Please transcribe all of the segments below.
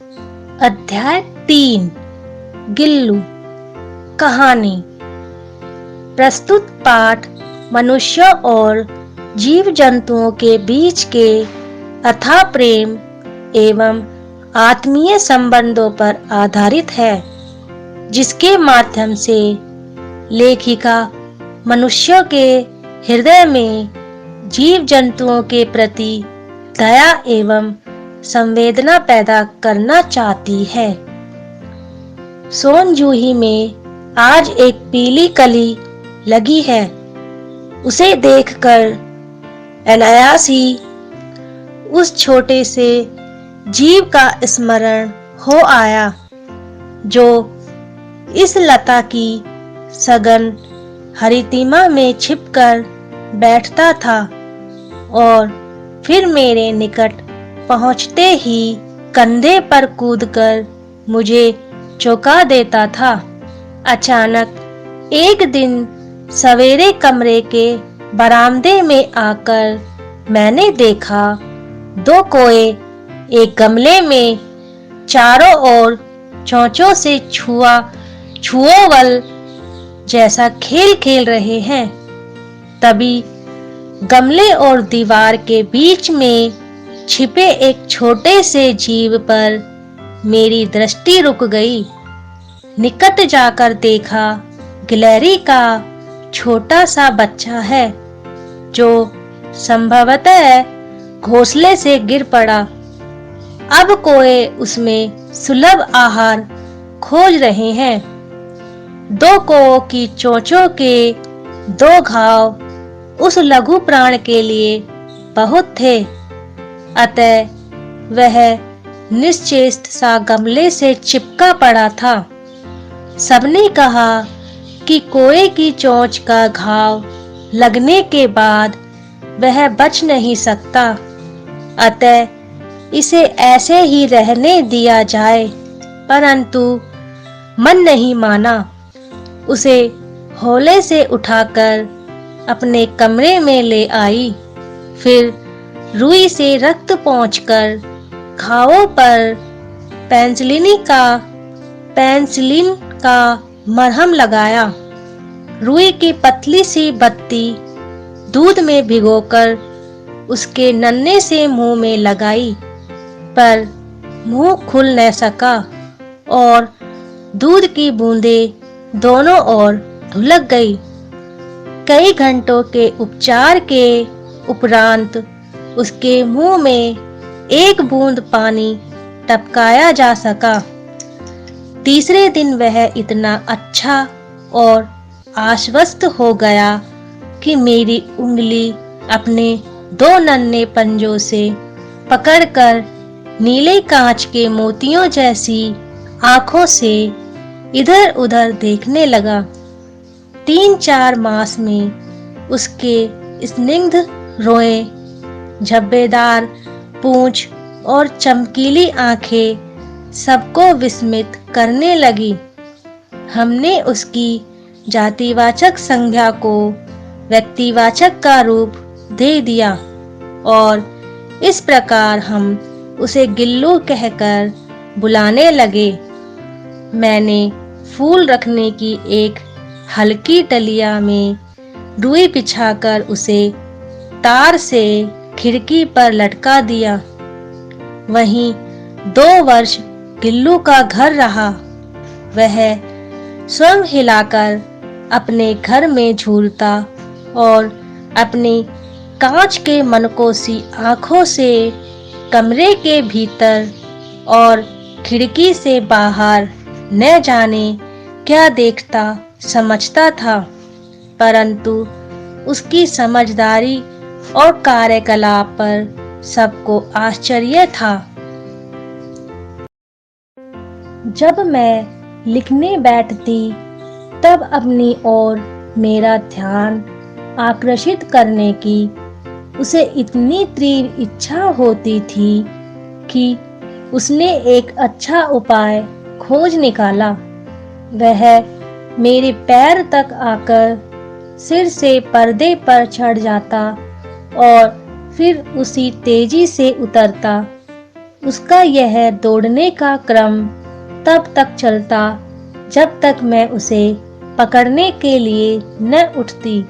अध्याय 3 गिल्लू कहानी। प्रस्तुत पाठ मनुष्यों और जीव जंतुओं के बीच के अथाह प्रेम एवं आत्मीय संबंधों पर आधारित है, जिसके माध्यम से लेखिका मनुष्यों के हृदय में जीव जंतुओं के प्रति दया एवं संवेदना पैदा करना चाहती है। सोनजूही में आज एक पीली कली लगी है। उसे देखकर अनायास ही उस छोटे से जीव का स्मरण हो आया, जो इस लता की सघन हरितिमा में छिपकर बैठता था और फिर मेरे निकट पहुंचते ही कंधे पर कूदकर मुझे चौंका देता था। अचानक एक दिन सवेरे कमरे के बरामदे में आकर मैंने देखा दो कोए एक गमले में चारों ओर चोंचों से छुओवल जैसा खेल खेल रहे हैं। तभी गमले और दीवार के बीच में छिपे एक छोटे से जीव पर मेरी दृष्टि रुक गई। निकट जाकर देखा, गिलहरी का छोटा सा बच्चा है, जो संभवतः घोंसले से गिर पड़ा। अब कोए उसमें सुलभ आहार खोज रहे हैं। दो कौओं की चोंचों के दो घाव उस लघु प्राण के लिए बहुत थे, अतः वह निश्चेष्ट सा गमले से चिपका पड़ा था। सबने कहा कि कोए की चोंच का घाव लगने के बाद वह बच नहीं सकता, अतः इसे ऐसे ही रहने दिया जाए। परंतु मन नहीं माना। उसे हौले से उठाकर अपने कमरे में ले आई। फिर रुई से रक्त पोंछकर घावों पर पेंसिलिन का मरहम लगाया। रुई की पतली सी बत्ती दूध में भिगोकर उसके नन्हे से मुंह में लगाई, पर मुंह खुल न सका और दूध की बूंदें दोनों ओर ढुलक गई। कई घंटों के उपचार के उपरांत उसके मुंह में एक बूंद पानी टपकाया जा सका। तीसरे दिन वह इतना अच्छा और आश्वस्त हो गया कि मेरी उंगली अपने दो नन्हे पंजों से पकड़कर नीले कांच के मोतियों जैसी आंखों से इधर-उधर देखने लगा। 3-4 मास में उसके स्निग्ध रोए, झब्बेदार पूंछ और चमकीली आंखें सबको विस्मित करने लगी। हमने उसकी जातिवाचक संज्ञा को व्यक्तिवाचक का रूप दे दिया और इस प्रकार हम उसे गिल्लू कहकर बुलाने लगे। मैंने फूल रखने की एक हल्की टलिया में रुई बिछाकर उसे तार से खिड़की पर लटका दिया। वहीं 2 वर्ष गिल्लू का घर रहा। वह स्वयं हिलाकर अपने घर में झूलता और अपनी कांच के मनकोसी आंखों से कमरे के भीतर और खिड़की से बाहर न जाने क्या देखता समझता था, परंतु उसकी समझदारी और कार्यकलाप पर सबको आश्चर्य था। जब मैं लिखने बैठती, तब अपनी ओर मेरा ध्यान आकर्षित करने की उसे इतनी तीव्र इच्छा होती थी कि उसने एक अच्छा उपाय खोज निकाला। वह मेरे पैर तक आकर सिर से पर्दे पर चढ़ जाता और फिर उसी तेजी से उतरता। उसका यह दौड़ने का क्रम तब तक चलता जब तक मैं उसे पकड़ने के लिए न उठती।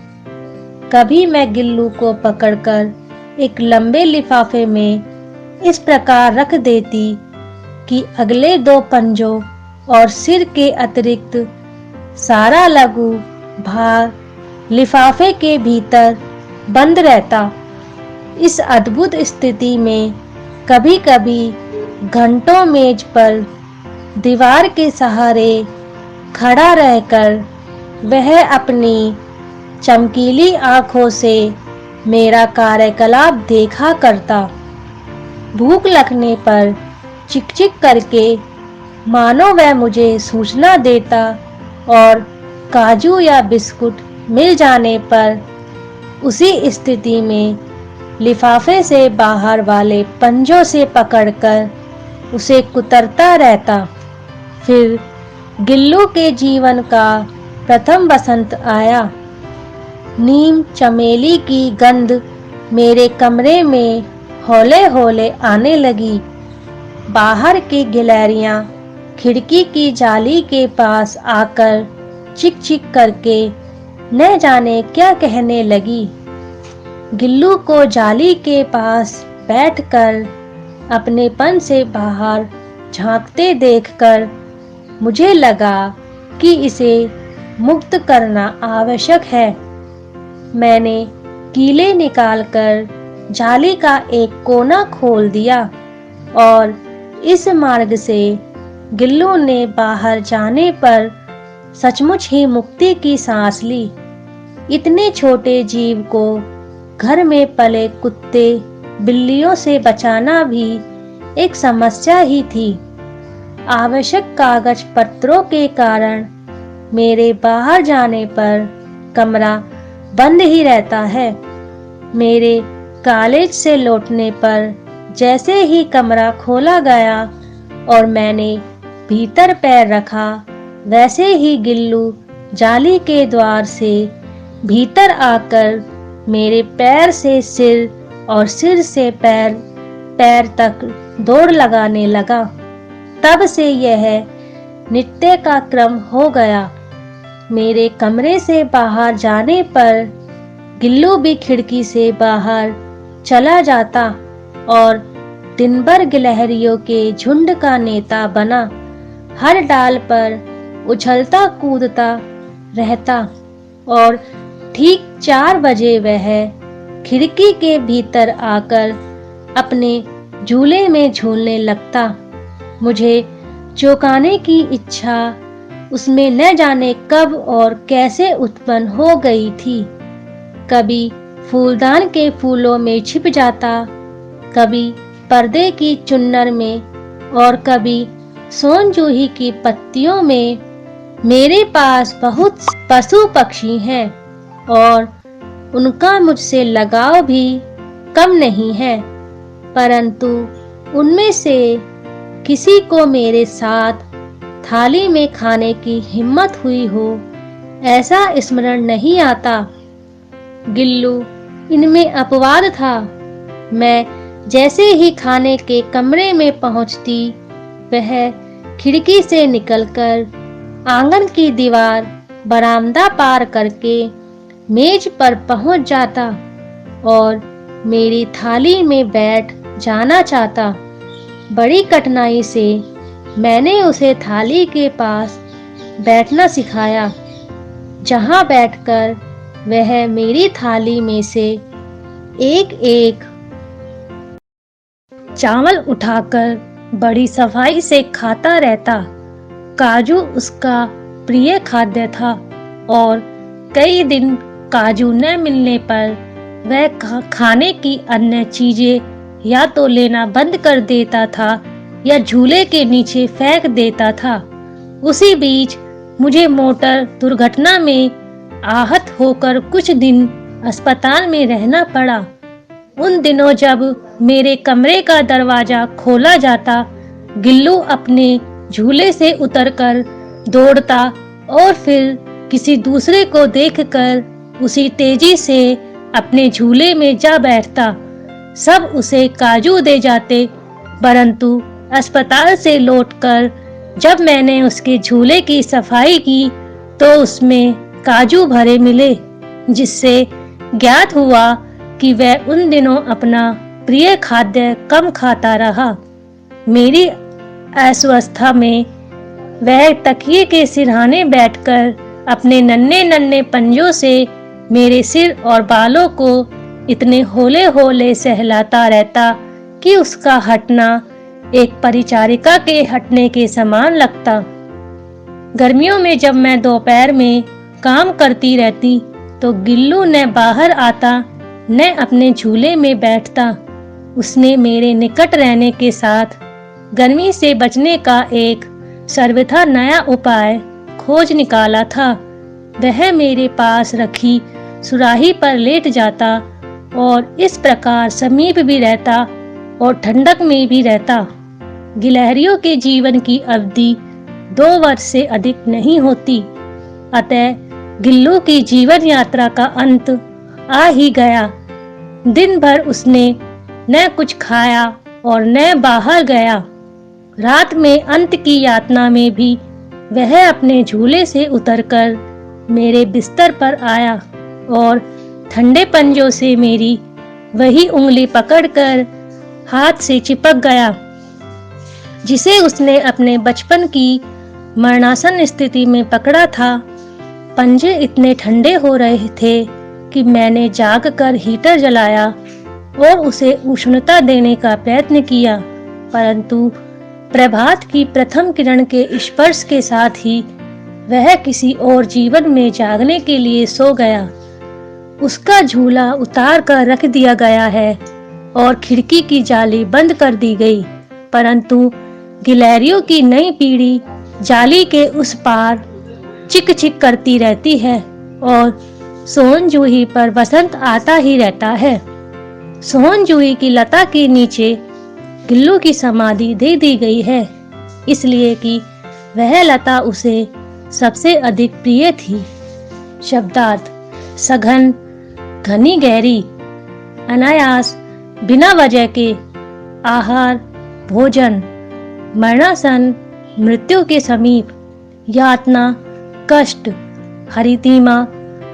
कभी मैं गिल्लू को पकड़कर एक लंबे लिफाफे में इस प्रकार रख देती कि अगले 2 पंजों और सिर के अतिरिक्त सारा लघु भाग लिफाफे के भीतर बंद रहता। इस अद्भुत स्थिति में कभी-कभी घंटों मेज पर दीवार के सहारे खड़ा रहकर वह अपनी चमकीली आंखों से मेरा कार्यकलाप देखा करता। भूख लगने पर चिक-चिक करके मानो वह मुझे सूचना देता और काजू या बिस्कुट मिल जाने पर उसी स्थिति में लिफाफे से बाहर वाले पंजों से पकड़कर उसे कुतरता रहता। फिर गिल्लू के जीवन का प्रथम बसंत आया। नीम चमेली की गंध मेरे कमरे में हौले-हौले आने लगी। बाहर की गिलहरियां खिड़की की जाली के पास आकर चिक-चिक करके न जाने क्या कहने लगी। गिल्लू को जाली के पास बैठकर अपनेपन से बाहर झांकते देखकर मुझे लगा कि इसे मुक्त करना आवश्यक है। मैंने कीले निकालकर जाली का एक कोना खोल दिया और इस मार्ग से गिल्लू ने बाहर जाने पर सचमुच ही मुक्ति की सांस ली। इतने छोटे जीव को घर में पले कुत्ते बिल्लियों से बचाना भी एक समस्या ही थी। आवश्यक कागज पत्रों के कारण मेरे बाहर जाने पर कमरा बंद ही रहता है। मेरे कॉलेज से लौटने पर जैसे ही कमरा खोला गया और मैंने भीतर पैर रखा, वैसे ही गिल्लू जाली के द्वार से भीतर आकर मेरे पैर से सिर और सिर से पैर तक दौड़ लगाने लगा। तब से यह नित्य का क्रम हो गया। मेरे कमरे से बाहर जाने पर गिल्लू भी खिड़की से बाहर चला जाता और दिन भर गिलहरियों के झुंड का नेता बना हर डाल पर उछलता कूदता रहता और ठीक 4 बजे वह खिड़की के भीतर आकर अपने झूले में झूलने लगता। मुझे चौंकाने की इच्छा उसमें न जाने कब और कैसे उत्पन्न हो गई थी। कभी फूलदान के फूलों में छिप जाता, कभी पर्दे की चुन्नर में और कभी सोनजूही की पत्तियों में। मेरे पास बहुत पशु पक्षी हैं और उनका मुझसे लगाव भी कम नहीं है, परंतु उनमें से किसी को मेरे साथ थाली में खाने की हिम्मत हुई हो, ऐसा स्मरण नहीं आता। गिल्लू इनमें अपवाद था। मैं जैसे ही खाने के कमरे में पहुंचती, वह खिड़की से निकलकर आंगन की दीवार बरामदा पार करके मेज पर पहुंच जाता और मेरी थाली में बैठ जाना चाहता। बड़ी कठिनाई से मैंने उसे थाली के पास बैठना सिखाया, जहां बैठकर वह मेरी थाली में से एक-एक चावल उठाकर बड़ी सफाई से खाता रहता। काजू उसका प्रिय खाद्य था और कई दिन काजू न मिलने पर वह खाने की अन्य चीजें या तो लेना बंद कर देता था या झूले के नीचे फेंक देता था। उसी बीच मुझे मोटर दुर्घटना में आहत होकर कुछ दिन अस्पताल में रहना पड़ा। उन दिनों जब मेरे कमरे का दरवाजा खोला जाता, गिल्लू अपने झूले से उतरकर दौड़ता और फिर किसी दूसरे को देखकर उसी तेजी से अपने झूले में जा बैठता। सब उसे काजू दे जाते परंतु अस्पताल से लौटकर जब मैंने उसके झूले की सफाई की तो उसमें काजू भरे मिले, जिससे ज्ञात हुआ कि वह उन दिनों अपना प्रिय खाद्य कम खाता रहा। मेरी अस्वस्थता में वह तकिए के सिरहाने बैठकर अपने नन्हे नन्हे पंजों से मेरे सिर और बालों को इतने होले होले सहलाता रहता कि उसका हटना एक परिचारिका के हटने के समान लगता। गर्मियों में जब मैं दोपहर में काम करती रहती तो गिल्लू न बाहर आता न अपने झूले में बैठता। उसने मेरे निकट रहने के साथ गर्मी से बचने का एक सर्वथा नया उपाय खोज निकाला था। वह मेरे पास रखी सुराही पर लेट जाता और इस प्रकार समीप भी रहता और ठंडक में भी रहता। गिलहरियों के जीवन की अवधि 2 वर्ष से अधिक नहीं होती, अतः गिल्लू की जीवन यात्रा का अंत आ ही गया। दिन भर उसने न कुछ खाया और न बाहर गया। रात में अंत की यातना में भी वह अपने झूले से उतरकर मेरे बिस्तर पर आया और ठंडे पंजों से मेरी वही उंगली पकड़कर हाथ से चिपक गया जिसे उसने अपने बचपन की मरणासन स्थिति में पकड़ा था। पंजे इतने ठंडे हो रहे थे कि मैंने जागकर हीटर जलाया और उसे उष्णता देने का प्रयत्न किया, परंतु प्रभात की प्रथम किरण के स्पर्श के साथ ही वह किसी और जीवन में जागने के लिए सो गया। उसका झूला उतार कर रख दिया गया है और खिड़की की जाली बंद कर दी गई, परंतु गिलहरियों की नई पीढ़ी जाली के उस पार चिक चिक करती रहती है और सोन जूही पर वसंत आता ही रहता है। सोन जूही की लता के नीचे गिल्लू की समाधि दे दी गई है, इसलिए कि वह लता उसे सबसे अधिक प्रिय थी। शब्दार्थ: सघन, घनी गहरी, अनायास, बिना वजह के, आहार, भोजन, मरणासन, मृत्यु के समीप, यातना, कष्ट, हरितिमा,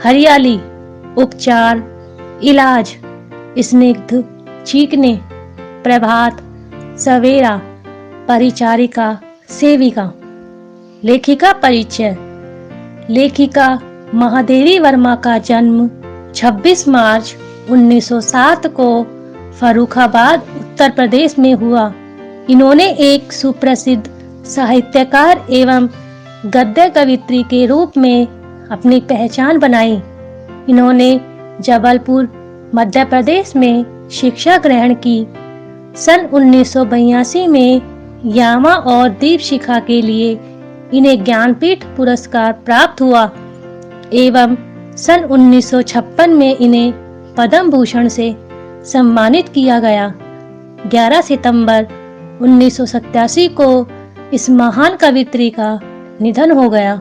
हरियाली, उपचार, इलाज, स्निग्ध, चीखने, प्रभात, सवेरा, परिचारिका, सेविका। लेखिका परिचय: लेखिका महादेवी वर्मा का जन्म 26 मार्च 1907 को फर्रुखाबाद, उत्तर प्रदेश में हुआ। इन्होंने एक सुप्रसिद्ध साहित्यकार एवं गद्य कवित्री के रूप में अपनी पहचान बनाई। इन्होंने जबलपुर, मध्य प्रदेश में शिक्षा ग्रहण की। सन 1982 में यामा और दीप शिखा के लिए इन्हें ज्ञानपीठ पुरस्कार प्राप्त हुआ एवं सन 1956 में इन्हें पद्म भूषण से सम्मानित किया गया। 11 सितंबर 1987 को इस महान कवित्री का निधन हो गया।